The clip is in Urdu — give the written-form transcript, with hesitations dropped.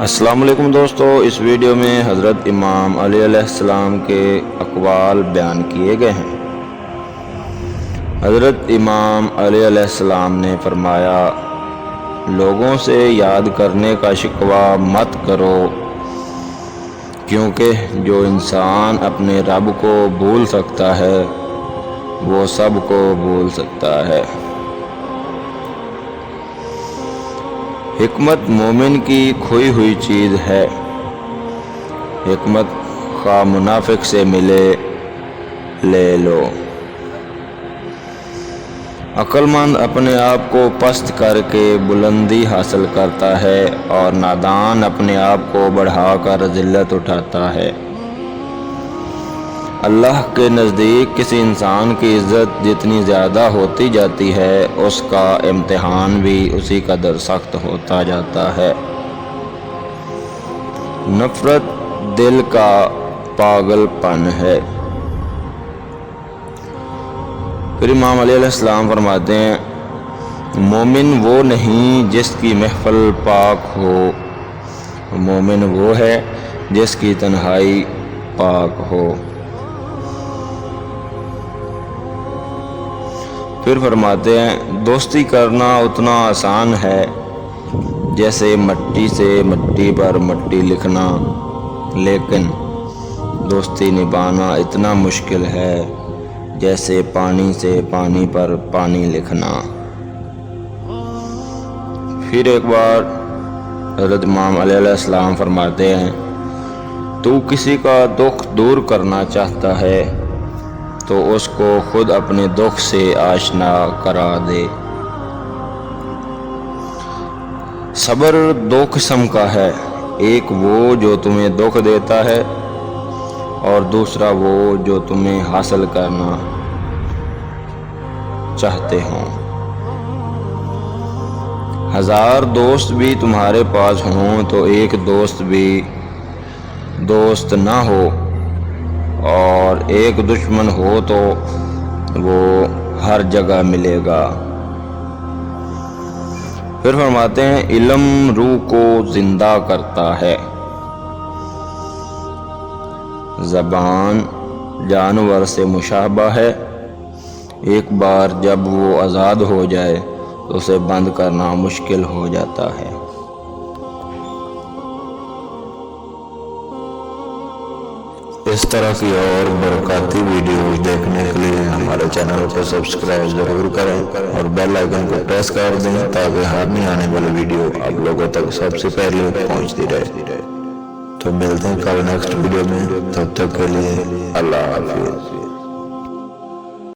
السلام علیکم دوستو، اس ویڈیو میں حضرت امام علی علیہ السلام کے اقوال بیان کیے گئے ہیں۔ حضرت امام علی علیہ السلام نے فرمایا، لوگوں سے یاد کرنے کا شکوہ مت کرو، کیونکہ جو انسان اپنے رب کو بھول سکتا ہے وہ سب کو بھول سکتا ہے۔ حکمت مومن کی کھوئی ہوئی چیز ہے۔ حکمت خواہ منافق سے ملے لے لو۔ عقل مند اپنے آپ کو پست کر کے بلندی حاصل کرتا ہے اور نادان اپنے آپ کو بڑھا کر ذلت اٹھاتا ہے۔ اللہ کے نزدیک کسی انسان کی عزت جتنی زیادہ ہوتی جاتی ہے، اس کا امتحان بھی اسی قدر سخت ہوتا جاتا ہے۔ نفرت دل کا پاگل پن ہے۔ پھر امام علی علیہ السلام فرماتے ہیں، مومن وہ نہیں جس کی محفل پاک ہو، مومن وہ ہے جس کی تنہائی پاک ہو۔ پھر فرماتے ہیں، دوستی کرنا اتنا آسان ہے جیسے مٹی سے مٹی پر مٹی لکھنا، لیکن دوستی نبھانا اتنا مشکل ہے جیسے پانی سے پانی پر پانی لکھنا۔ پھر ایک بار حضرت امام علی علیہ السلام فرماتے ہیں، تو کسی کا دکھ دور کرنا چاہتا ہے تو اس کو خود اپنے دکھ سے آشنا کرا دے۔ صبر دو قسم کا ہے، ایک وہ جو تمہیں دکھ دیتا ہے اور دوسرا وہ جو تمہیں حاصل کرنا چاہتے ہوں۔ ہزار دوست بھی تمہارے پاس ہوں تو ایک دوست بھی دوست نہ ہو، اور ایک دشمن ہو تو وہ ہر جگہ ملے گا۔ پھر فرماتے ہیں، علم روح کو زندہ کرتا ہے۔ زبان جانور سے مشابہ ہے، ایک بار جب وہ آزاد ہو جائے تو اسے بند کرنا مشکل ہو جاتا ہے۔ اس طرح کی اور برکاتی ویڈیوز دیکھنے کے لیے ہمارے چینل کو سبسکرائب ضرور کریں اور بیل آئیکن کو پریس کر دیں تاکہ ہر نئی آنے والی ویڈیو آپ لوگوں تک سب سے پہلے پہنچتی رہے۔ تو ملتے ہیں کل نیکسٹ ویڈیو میں، تب تک کے لیے اللہ حافظ۔